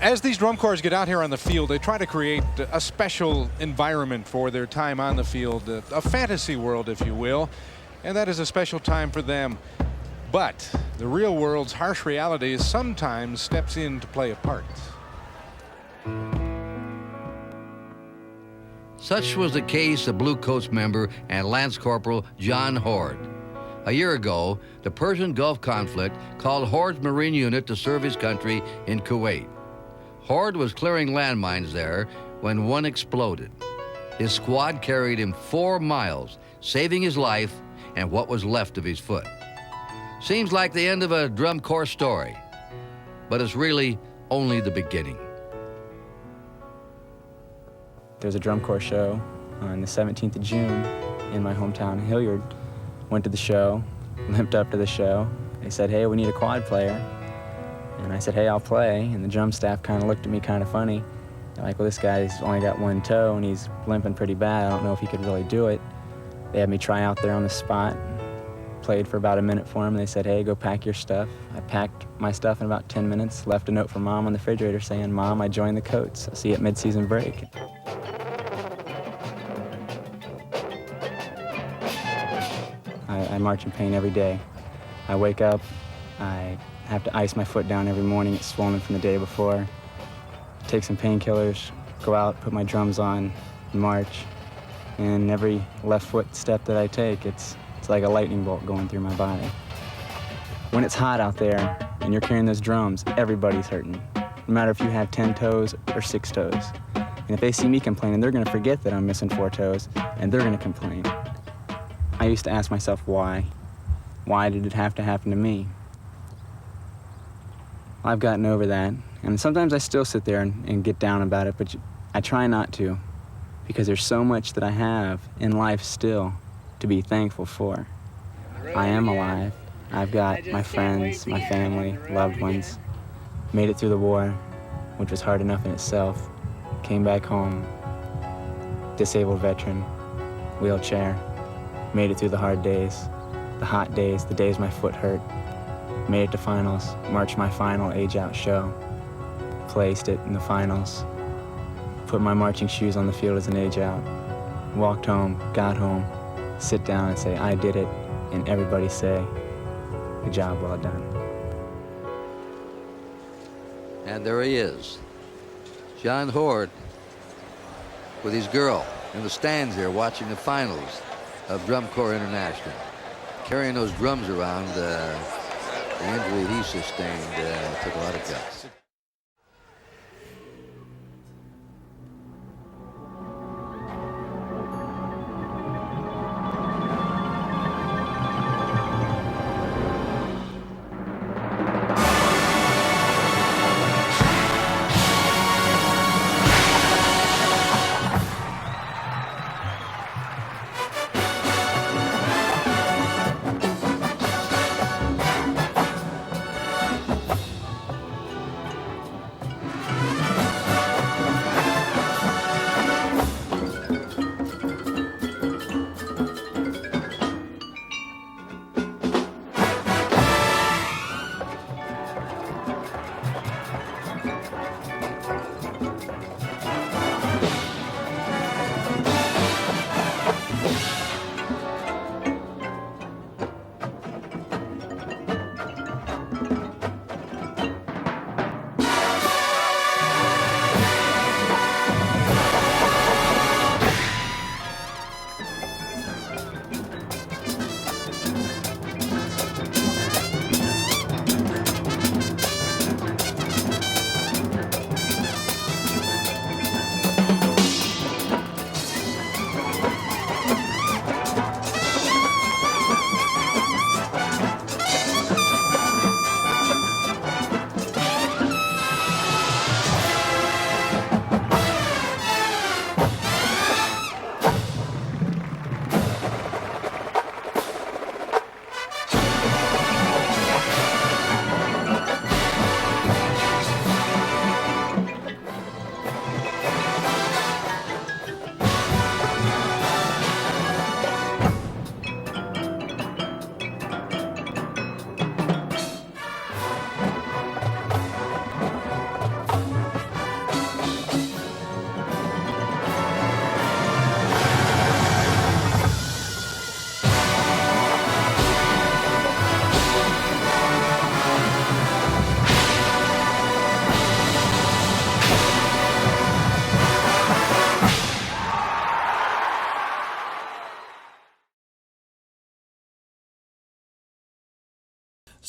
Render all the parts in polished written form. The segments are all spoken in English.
As these drum corps get out here on the field, they try to create a special environment for their time on the field, a fantasy world, if you will, and that is a special time for them. But the real world's harsh reality sometimes steps in to play a part. Such was the case of Bluecoats member and Lance Corporal John Hord. A year ago, the Persian Gulf conflict called Hord's Marine unit to serve his country in Kuwait. Hord was clearing landmines there when one exploded. His squad carried him 4 miles, saving his life and what was left of his foot. Seems like the end of a drum corps story, but it's really only the beginning. There's a drum corps show on the 17th of June in my hometown, Hilliard. Went to the show, limped up to the show. They said, hey, we need a quad player. And I said, hey, I'll play. And the drum staff kind of looked at me kind of funny. They're like, well, this guy's only got 1 toe and he's limping pretty bad. I don't know if he could really do it. They had me try out there on the spot. Played for about a minute for him. They said, hey, go pack your stuff. I packed my stuff in about 10 minutes, left a note for Mom on the refrigerator saying, Mom, I joined the Coats. I'll see you at mid-season break. I march in pain every day. I wake up, I have to ice my foot down every morning. It's swollen from the day before. Take some painkillers, go out, put my drums on, march. And every left foot step that I take, it's like a lightning bolt going through my body. When it's hot out there and you're carrying those drums, everybody's hurting. No matter if you have 10 toes or 6 toes. And if they see me complaining, they're gonna forget that I'm missing 4 toes, and they're gonna complain. I used to ask myself why. Why did it have to happen to me? I've gotten over that, and sometimes I still sit there and get down about it, but I try not to, because there's so much that I have in life still to be thankful for. I am alive. I've got my friends, my family, loved ones. Made it through the war, which was hard enough in itself. Came back home, disabled veteran, wheelchair. Made it through the hard days, the hot days, the days my foot hurt. Made it to finals, marched my final age-out show. Placed it in the finals. Put my marching shoes on the field as an age-out. Walked home, got home, sit down and say, I did it, and everybody say, good job, well done. And there he is, John Hord, with his girl in the stands there watching the finals of Drum Corps International. Carrying those drums around, the injury he sustained took a lot of guts.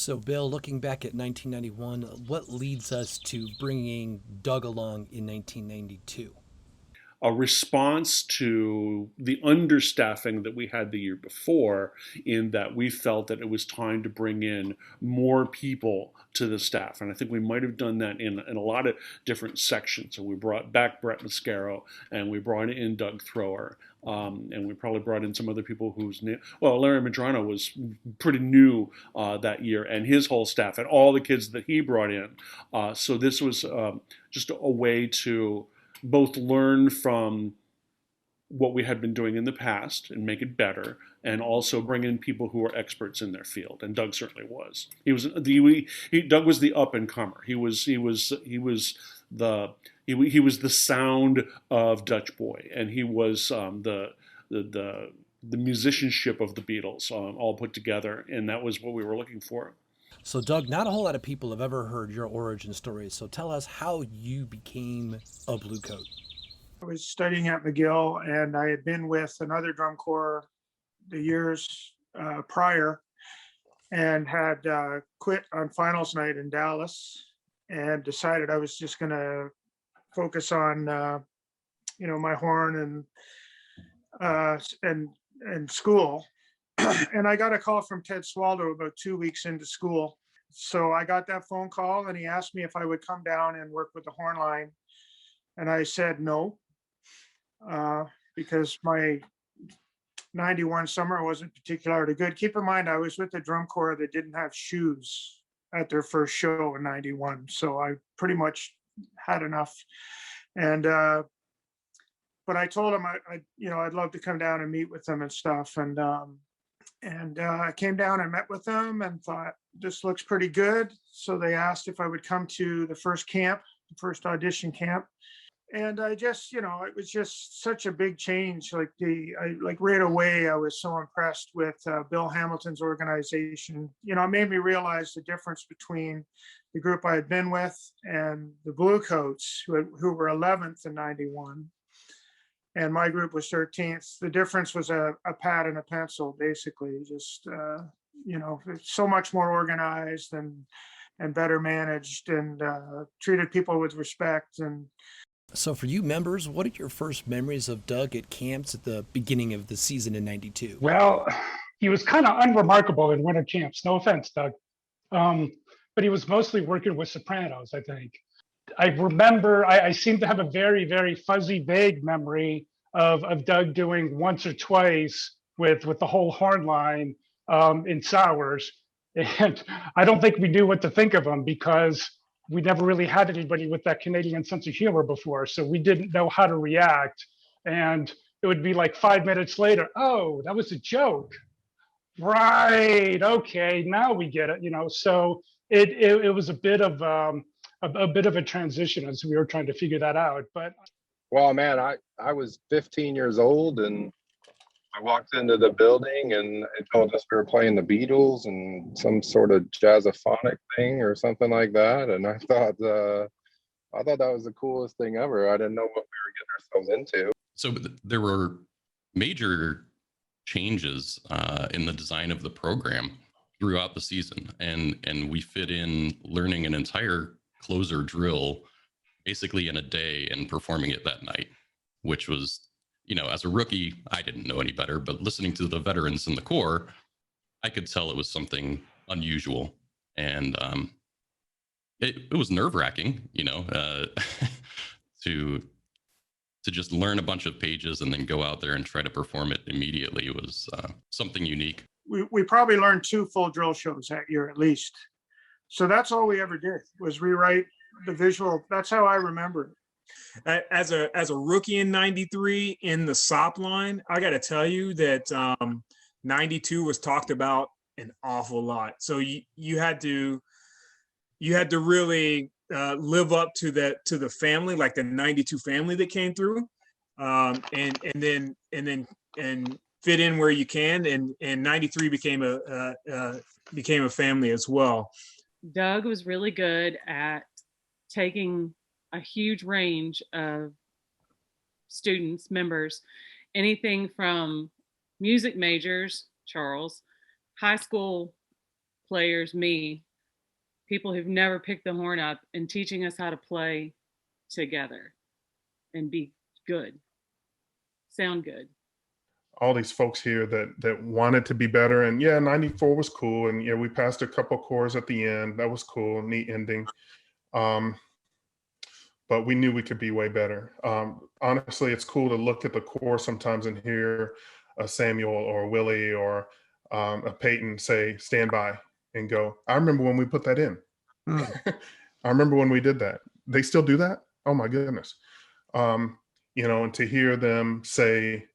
So, Bill, looking back at 1991, what leads us to bringing Doug along in 1992? A response to the understaffing that we had the year before, in that we felt that it was time to bring in more people to the staff. And I think we might have done that in a lot of different sections. So we brought back Brett Mascaro, and we brought in Doug Thrower. And we probably brought in some other people who's new. Well, Larry Madrano was pretty new that year, and his whole staff, and all the kids that he brought in. So this was just a way to both learn from what we had been doing in the past and make it better, and also bring in people who are experts in their field. And Doug certainly was. Doug was the up and comer. He was the sound of Dutch Boy, and he was the musicianship of the Beatles, all put together, and that was what we were looking for. So, Doug, not a whole lot of people have ever heard your origin story. So tell us how you became a Bluecoat. I was studying at McGill, and I had been with another drum corps the years prior, and had quit on finals night in Dallas, and decided I was just going to focus on, my horn and school. And I got a call from Ted Swaldo about 2 weeks into school. So I got that phone call, and he asked me if I would come down and work with the horn line. And I said no, because my 91 summer wasn't particularly good. Keep in mind, I was with the drum corps that didn't have shoes at their first show in 91. So I pretty much had enough. And, but I told him I'd love to come down and meet with them and stuff. And I came down and met with them and thought, this looks pretty good. So they asked if I would come to the first camp, the first audition camp. And I just, it was just such a big change. Right away, I was so impressed with Bill Hamilton's organization. It made me realize the difference between the group I had been with and the Bluecoats, who were 11th in 91. And my group was 13th. The difference was a pad and a pencil, basically. Just, it's so much more organized and better managed, and treated people with respect. And so for you members, what are your first memories of Doug at camps at the beginning of the season in 92? Well, he was kind of unremarkable in winter camps. No offense, Doug. But he was mostly working with sopranos, I think. I remember, I seem to have a very, very fuzzy, vague memory of Doug doing once or twice with the whole horn line in Sowers. And I don't think we knew what to think of him, because we never really had anybody with that Canadian sense of humor before. So we didn't know how to react. And it would be like 5 minutes later, oh, that was a joke. Right, okay, now we get it, So it was a bit of a transition as we were trying to figure that out. But well, man, I was 15 years old, and I walked into the building, and it told us we were playing the Beatles and some sort of jazzophonic thing or something like that. And I thought that was the coolest thing ever. I didn't know what we were getting ourselves into. So there were major changes in the design of the program throughout the season, and we fit in learning an entire closer drill basically in a day and performing it that night, which was, as a rookie, I didn't know any better, but listening to the veterans in the Corps, I could tell it was something unusual. And it was nerve-wracking, to just learn a bunch of pages and then go out there and try to perform it immediately was something unique. We probably learned 2 full drill shows that year at least. So that's all we ever did, was rewrite the visual. That's how I remember it. As a rookie in 93 in the SOP line, I got to tell you that 92 was talked about an awful lot. So you had to really live up to the family, like the 92 family that came through, and then fit in where you can. And 93 became a family as well. Doug was really good at taking a huge range of students, members, anything from music majors, Charles, high school players, me, people who've never picked the horn up, and teaching us how to play together and be good, sound good. All these folks here that wanted to be better. And yeah, 94 was cool. And yeah, we passed a couple cores at the end. That was cool, neat ending. But we knew we could be way better. Honestly, it's cool to look at the core sometimes and hear a Samuel or a Willie or a Peyton say, stand by, and go, I remember when we put that in. I remember when we did that. They still do that? Oh my goodness. You know, and to hear them say,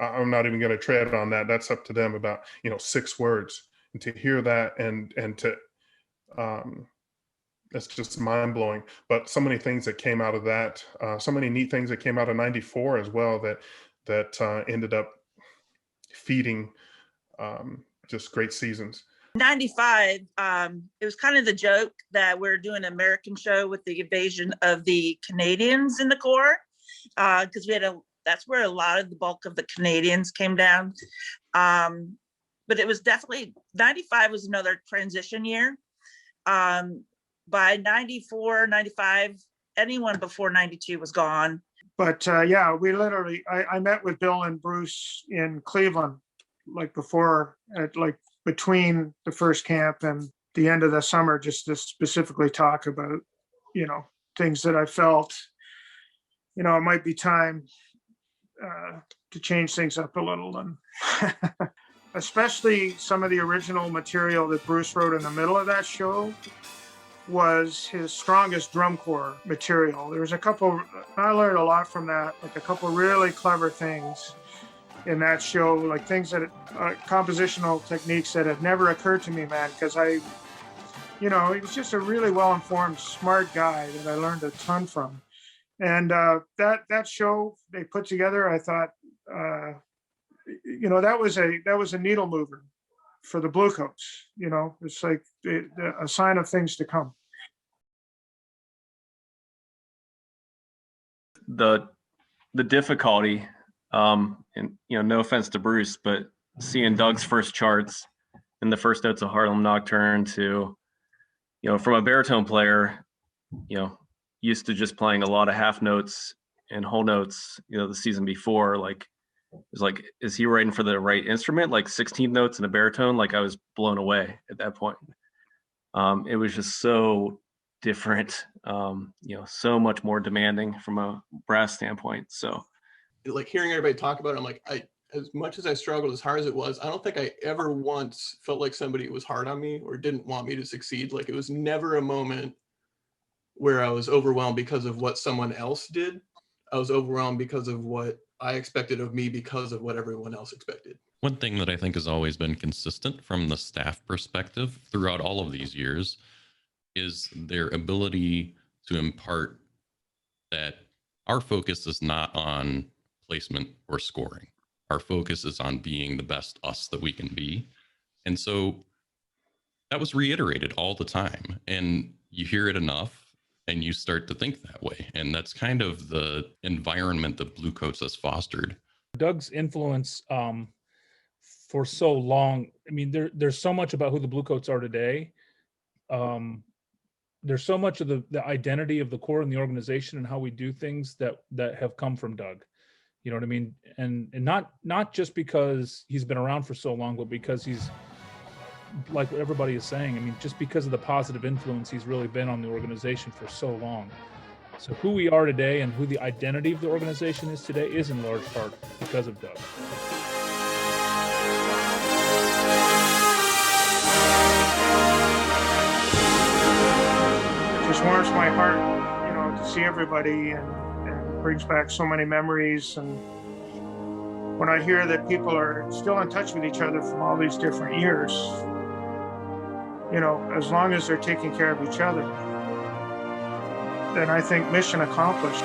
I'm not even going to tread on that. That's up to them, about, you know, 6 words. And to hear that and to, it's just mind blowing. But so many things that came out of that, so many neat things that came out of 94 as well, that ended up feeding just great seasons. 95, it was kind of the joke that we're doing an American show with the invasion of the Canadians in the Corps, because that's where a lot of the bulk of the Canadians came down. But it was definitely, 95 was another transition year. By 94, 95, anyone before 92 was gone. But yeah, we literally, I met with Bill and Bruce in Cleveland, like between the first camp and the end of the summer, just to specifically talk about, you know, things that I felt, you know, it might be time to change things up a little. And especially some of the original material that Bruce wrote in the middle of that show was his strongest drum corps material. There was a couple, I learned a lot from that, like a couple really clever things in that show, like things that, compositional techniques that had never occurred to me, man, because you know, he was just a really well-informed, smart guy that I learned a ton from. And that show they put together, I thought, you know, that was a needle mover for the Bluecoats. You know, it's like a sign of things to come. The difficulty, and you know, no offense to Bruce, but seeing Doug's first charts in the first notes of Harlem Nocturne to, you know, from a baritone player, you know, used to just playing a lot of half notes and whole notes, you know, the season before, like, it was like, is he writing for the right instrument? Like 16 notes in a baritone? Like, I was blown away at that point. It was just so different, you know, so much more demanding from a brass standpoint. So like hearing everybody talk about it, I'm like, as much as I struggled, as hard as it was, I don't think I ever once felt like somebody was hard on me or didn't want me to succeed. Like, it was never a moment where I was overwhelmed because of what someone else did. I was overwhelmed because of what I expected of me because of what everyone else expected. One thing that I think has always been consistent from the staff perspective throughout all of these years is their ability to impart that our focus is not on placement or scoring. Our focus is on being the best us that we can be. And so that was reiterated all the time. And you hear it enough and you start to think that way. And that's kind of the environment that Bluecoats has fostered. Doug's influence for so long, I mean, there's so much about who the Bluecoats are today. There's so much of the identity of the Corps and the organization and how we do things that have come from Doug. You know what I mean? And not just because he's been around for so long, but because he's, like what everybody is saying, I mean, just because of the positive influence he's really been on the organization for so long. So who we are today and who the identity of the organization is today is in large part because of Doug. It just warms my heart, you know, to see everybody and brings back so many memories. And when I hear that people are still in touch with each other from all these different years, you know, as long as they're taking care of each other, then I think mission accomplished.